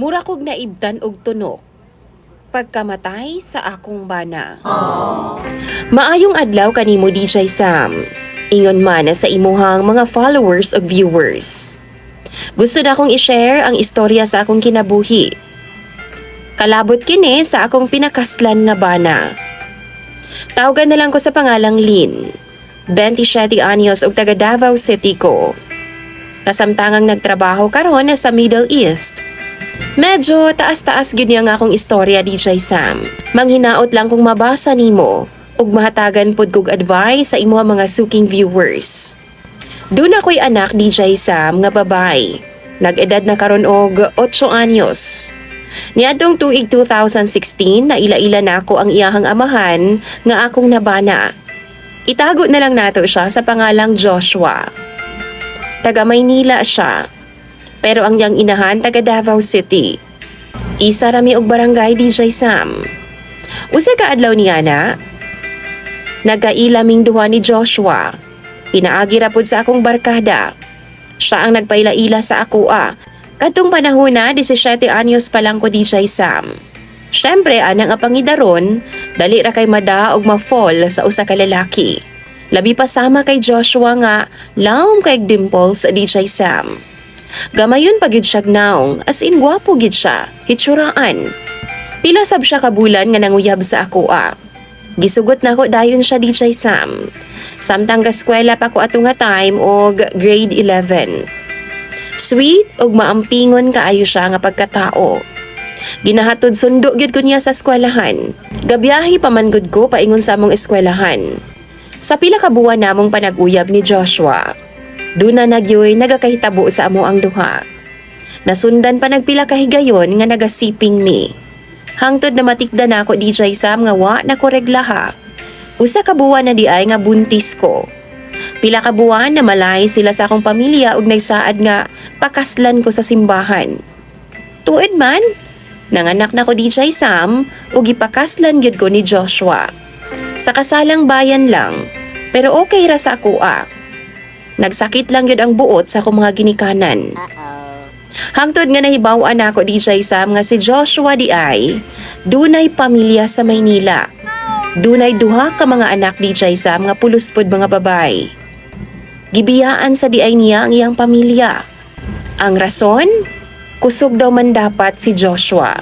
Mura kog naibdan og tunok pagkamatay sa akong bana. Maayong adlaw kanimo DJ Sam. Ingon man na sa imuhang mga followers o viewers. Gusto na akong i-share ang istorya sa akong kinabuhi. Kalabot kini sa akong pinakaslan nga bana. Tawagan na lang ko sa pangalang Lynn. 27 anyos og taga Davao City ko. Kasamtangang nagtrabaho karon sa Middle East. Medyo taas-taas gyud nga akong istorya DJ Sam. Manghinaot lang kung mabasa nimo ug mahatagan pud kog advice sa imo mga suking viewers. Duna ko'y anak DJ Sam nga babay. Nag-edad na karon og 8 anyos. Niadtong tuig 2016 na ila-ila na ako ang iyahang amahan nga akong nabana. Itago na lang nato siya sa pangalang Joshua. Taga Maynila siya. Pero ang yang inahan taga Davao City. Isa rami og barangay DJ Sam. Usa ka adlaw niya na, nagkailaming duha ni Joshua. Pinaagi ra pud sa akong barkada. Siya ang nagpaila-ila sa ako Kadtong panahon na 17 anyos pa lang ko DJ Sam. Syempre anang apangidaron, dali ra kay mada og ma-fall sa usa ka lalaki. Labi pa sama kay Joshua nga lawom kay dimples sa DJ Sam. Gamayon pa gyud siya naong, as in gwapo gyud siya, hitsuraan. Pila sab siya kabulan nga nanguyab sa ako Gisugot na ko dayon siya DJ Sam. Samtang gaskwela pa ko ato nga time og grade 11. Sweet ug maampingon kaayo siya nga pagkatao. Ginahatod sundo gyud ko niya sa eskwelahan. Gabiyahe pa man gud ko paingon sa among eskwelahan. Sa pila ka buwan namong panag-uyab ni Joshua, duna nagyoy nagakahitabo sa amo ang duha. Nasundan pa nagpila ka higayon nga nagasiping mi. Hangtod na matikdan ako DJ Sam nga wa na ko reglaha. Usa ka buwan na di ay nga buntis ko. Pila ka buwan na malay sila sa akong pamilya ug nagsaad nga pakaslan ko sa simbahan. Tuod man, nanganak na ko DJ Sam ug ipakaslan gyud ko ni Joshua. Sa kasalang bayan lang, pero okay ra sa ako Nagsakit lang yun ang buot sa akong mga ginikanan. Hangtod nga nahibaw-an ako DJ Sam nga si Joshua di ay dunay pamilya sa Maynila. Dunay duha ka mga anak DJ Sam nga puluspod mga babay. Gibiyaan sa di ay niya ang iyang pamilya. Ang rason? Kusog daw man dapat si Joshua.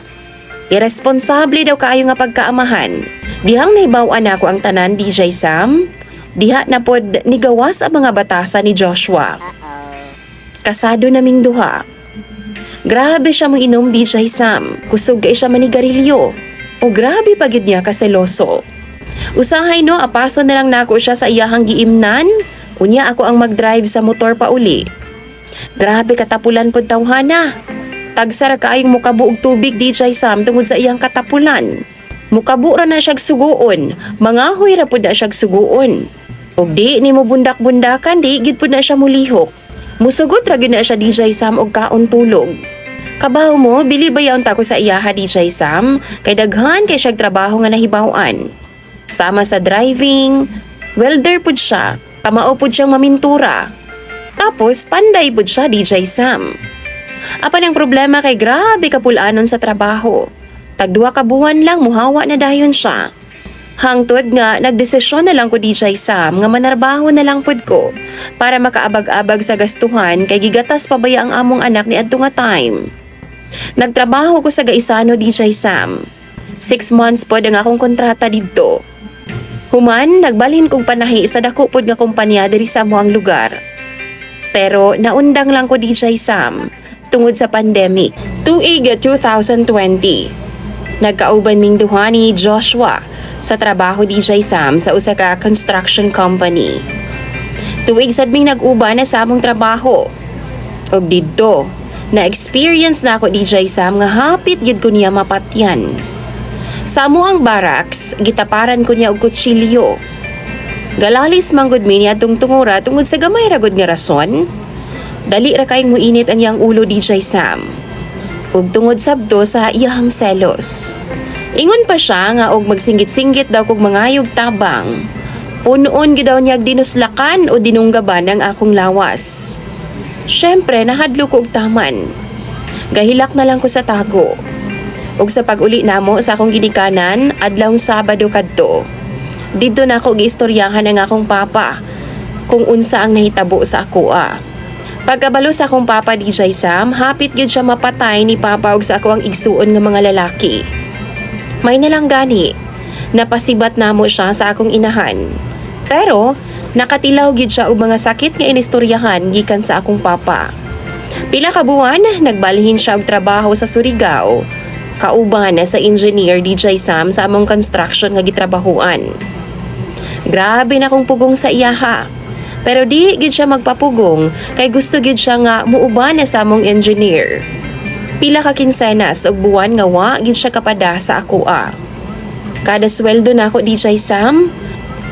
Irresponsable daw kaayo nga pagkaamahan. Dihang nahibaw-an ako ang tanan DJ Sam. Diha na pod nigawas ang mga batasan ni Joshua. Kasado naming duha. Grabe siya mong inom DJ Sam. Kusog kay siya manigarilyo. O grabe pagid niya kaseloso. Usahay no, apaso na lang nako siya sa iyahang giimnan. Unya ako ang mag-drive sa motor pa uli. Grabe katapulan pod tawhana. Tagsara kaayong mukabuog tubig DJ Sam tungod sa iyang katapulan. Mukabura na siyag suguon. Mangahoy ra pod na siyag suguon. Og di ni mo bundak-bundakan, di gid pud na siya mulihok. Musugot ra gyud na siya DJ Sam og kaon tulog. Kabaw mo, bili bayaw ta ko sa iyaha DJ Sam, kay daghan kay siyag trabaho nga nahibaw-an. Sama sa driving, welder pud siya, kamao pud siyang mamintura. Tapos panday pud siya DJ Sam. Apan ang problema kay grabe kapulanon sa trabaho. Tagduha ka buwan lang muhawa na dayon siya. Hangtod nga, nagdesisyon na lang ko DJ Sam nga manarbaho na lang pud ko para makaabag-abag sa gastuhan kay gigatas pa baya ang among anak ni adto nga time. Nagtrabaho ko sa Gaisano DJ Sam. 6 months pod ang akong kontrata didto. Human, nagbalhin kong panahi sa dako pod nga kumpanya diri sa amoang lugar. Pero naundang lang ko DJ Sam tungod sa pandemic. Tuig 2020. Nagkauban ming duha ni Joshua sa trabaho DJ Sam sa usa ka construction company. Tuig sad ming nag-uban na sa among trabaho. Og didto, na-experience na ako DJ Sam nga hapit gid ko niya mapatyan. Sa amoang barracks, gitaparan ko niya og kutsilyo. Galalis manggod mi niya tungtungura tungod sa gamay ra gud nga rason. Dali ra kayong muinit ang iyang ulo DJ Sam. Ug tungod sabdo sa iyahang selos. Ingon pa siya nga og magsinggit-singgit daw kog mangayog tabang. Punoon gid daw niya dinuslakan o dinunggaban ang akong lawas. Syempre nahadlo ko og taman. Gahilak na lang ko sa tago. Ug sa pag-uli namo sa akong ginikanan, adlawng Sabado kadto. Dito na ako giistoryahan ang akong papa kung unsa ang nahitabo sa akoa. Pagkabalo sa akong papa DJ Sam, hapit gyud siya mapatay ni papa ug sa ako ang igsuon nga mga lalaki. May nalang gani, napasibat namo siya sa akong inahan. Pero nakatilaw gyud siya og mga sakit nga inistoryahan gikan sa akong papa. Pila ka buwan, nagbalhin siya og trabaho sa Surigao. Kauban na sa engineer DJ Sam sa among construction nga gitrabahuan. Grabe na kong pugong sa iyaha. Pero di gid siya magpapugong kay gusto gid siya nga muuban na sa among engineer. Pila ka kinsenas og buwan nga wa gid siya kapada sa akoa. Kada sweldo na ako DJ Sam,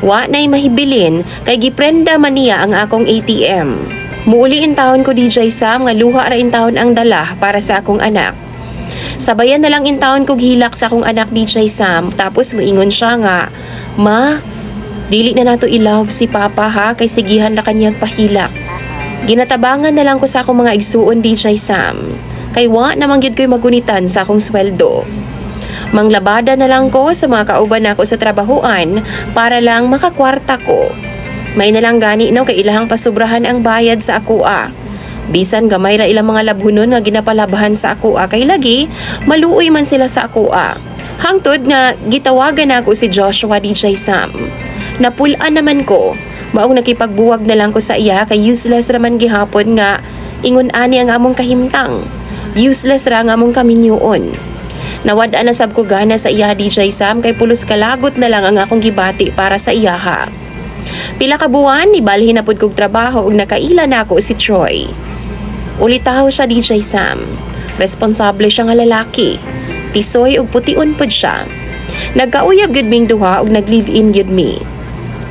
wa nay mahibilin kay giprenda man niya ang akong ATM. Muuli in taon ko DJ Sam nga luha ra in taon ang dala para sa akong anak. Sabayan na lang in taon ko gihilak sa akong anak DJ Sam, tapos moingon siya nga, "Ma, dili na nato i-love si Papa ha, kay sigihan na kanyang pahilak." Ginatabangan na lang ko sa akong mga igsuon DJ Sam, kay wa namang gyud ko'y magunitan sa akong sweldo. Manglabada na lang ko sa mga kauban nako sa trabahuan para lang makakwarta ko. May nalang gani no kay ilahang pasubrahan ang bayad sa akoa. Bisan gamay ra ilang mga labhunon nga ginapalabahan sa akoa kay lagi maluoy man sila sa akoa. Hangtod nga gitawagan ako si Joshua DJ Sam. Napulaan naman ko. Maong nakipagbuwag na lang ko sa iya kay useless raman gihapon nga ingon ani ang among kahimtang. Useless ra nga among kaminyuon. Nawad-an na sab ko gana sa iya DJ Sam kay pulos kalagot na lang ang akong gibati para sa iya ha. Pila ka buwan ibalhin na pud kog trabaho ug nakaila na ako si Troy. Ulitaw siya DJ Sam. Responsable siya nga lalaki. Tisoy ug pution pud siya. Nagkauyab gud ming duha ug nag-live-in gud mi.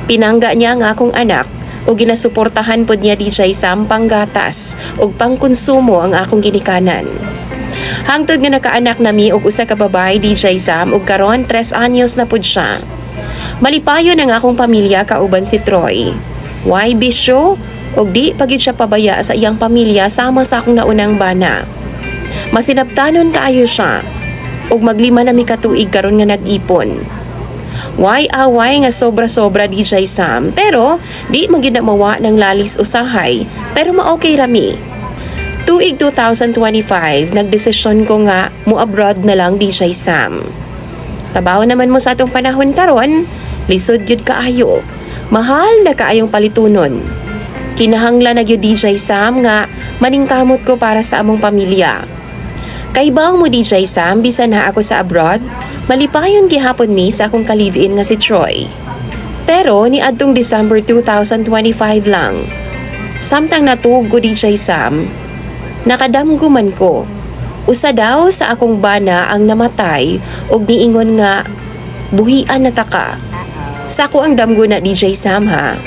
Pinangga niya nga akong anak ug ginasuportahan pud niya DJ Sam panggatas ug pangkonsumo ang akong ginikanan. Hangtod nga nakaanak nami og usa ka babae DJ Sam ug karon 3 anyos na pud siya. Malipayon ang akong pamilya kauban si Troy. Why bisyo? Og di pagid siya pabaya sa iyang pamilya sama sa akong naunang bana. Masinabtanon kaayo siya. Og maglima na mi katuig karon nga nag-ipon. Why away nga sobra-sobra DJ Sam, pero di man gyud na mawa ng lalis usahay, pero ma-okay rami. Tuig 2025, nagdesisyon ko nga mo-abroad na lang DJ Sam. Tabaw naman mo sa atong panahon karon, lisod gyud kaayo. Mahal na kaayong palitunon. Kinahanglan na gyud DJ Sam nga maningkamot ko para sa among pamilya. Kay baong mo DJ Sam, bisan na ako sa abroad, malipayon gihapon mi sa akong ka-live-in nga si Troy. Pero ni adtong December 2025 lang. Samtang natuog ko DJ Sam, nakadamgo man ko. Usa daw sa akong bana ang namatay og niingon nga buhian na taka. Sa ako ang damgo na DJ Sam ha.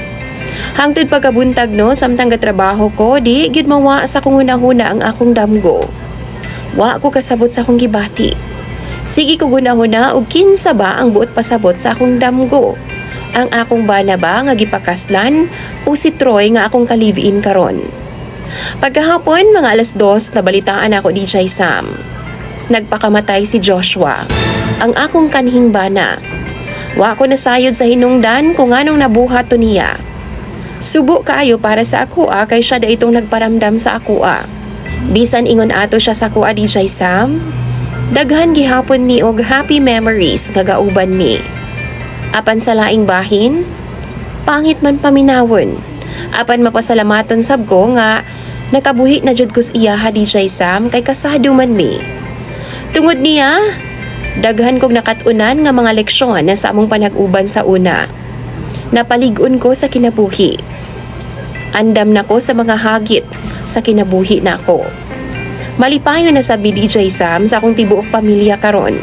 Hangtod pagkabuntag no, samtang gatrabaho ko, di gyud mawa sa akong hunahuna ang akong damgo. Wa ko kasabot sa akong gibati. Sige ko hunahuna og kinsa ba ang buot pasabot sa akong damgo. Ang akong bana ba nga gipakaslan o si Troy nga akong ka-live-in karon. Pagkahapon, mga 2:00, nabalitaan ako DJ Sam. Nagpakamatay si Joshua, ang akong kanhing bana. Wa ko nasayod sa hinungdan kung anong nabuhat to niya. Subo kaayo para sa akoa kay siya da itong nagparamdam sa akoa. Bisan ingon ato siya sa akoa DJ Sam, daghan gihapon mi og happy memories nga gauban mi. Apan sa laing bahin, pangit man paminawon. Apan mapasalamaton sab ko nga nakabuhi na jud ko sa iya ha DJ Sam kay kasado man mi. Tungod niya, daghan kog nakatunan nga mga leksyon na sa among panag-uban sa una. Napalig-on ko sa kinabuhi. Andam na ko sa mga hagit sa kinabuhi na ko. Malipayon na sabi DJ Sam sa akong tibuok pamilya karon.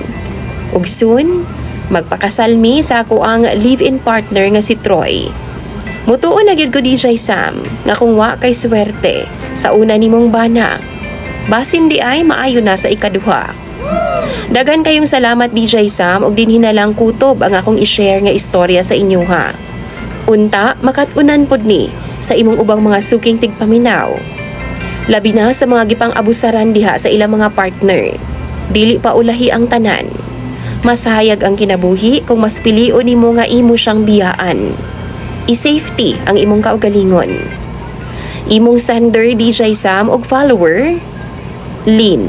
Ug soon, magpakasal mi sa ako ang live-in partner nga si Troy. Mutuon na gyud ko DJ Sam nga kung wa kay swerte sa una nimong bana. Basin di ay maayo na sa ikaduha. Dagan kayong salamat DJ Sam ug dinhi na lang kutob ang akong i-share nga istorya sa inyo ha. Unta makatunan pod ni sa imong ubang mga suking tigpaminaw. Labi na sa mga gipang abusaran diha sa ilang mga partner. Dili pa ulahi ang tanan. Masahayag ang kinabuhi kung mas pilion nimo nga imo siyang biyaan. I-safety ang imong kaugalingon. Imong sender DJ Sam og follower, Lynn.